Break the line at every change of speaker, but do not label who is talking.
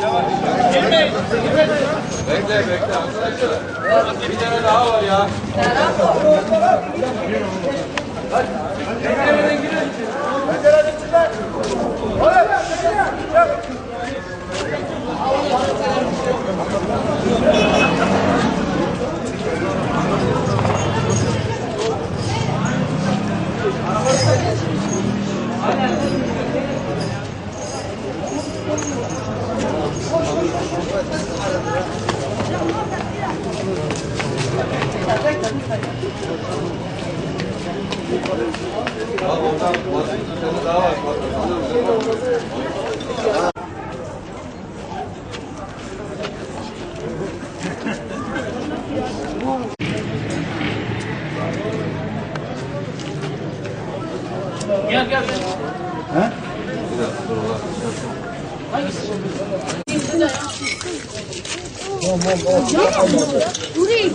Bekle arkadaşlar. Bir tane daha var ya. Hadi. Pencereden girin. Pencereden çıkar. Daha var.
Gel.
He?
Burayı.